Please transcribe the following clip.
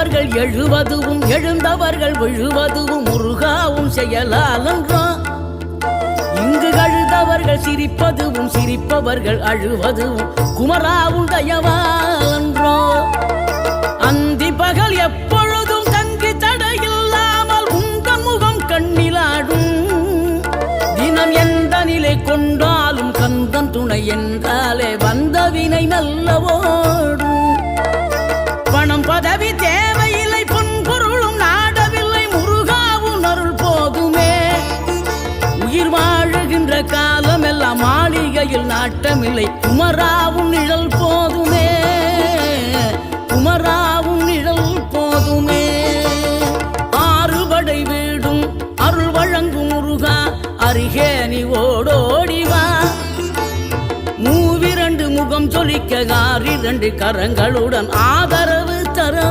விழுந்தவர்கள் எழுவதுவும் எழுந்தவர்கள் விழுவதுவும் முருகாவும் செயலாலன்றோ. இங்கு அழுதவர்கள் சிரிப்பதுவும் சிரிப்பவர்கள் அழுவதுவும் குமராவும் தயவாலன்றோ. அந்தி பகல் எப்பொழுதும் தங்கி தடையில்லாமல் உந்தன் முகம் கண்ணிலாடும். தினம் எந்த நிலை கொண்டாலும் கந்தன் துணை என்றாலே வந்த வினை நல்லவோடும். பணம் பதவி தேவையில்லை பொன்பொருளும் நாடவில்லை முருகாவும் அருள் போதுமே. உயிர் வாழுகின்ற காலம் எல்லாம் மாளிகையில் நாட்டமில்லை குமராவும் நிழல் போதுமே. குமராவும் நிழல் போதுமே. ஆறுபடை வீடும் அருள் வழங்கும் முருகா அருகே நீ ஓடோடிவா. மூவிரண்டு முகம் சொலிக்க 6 கரங்களுடன் ஆதரவு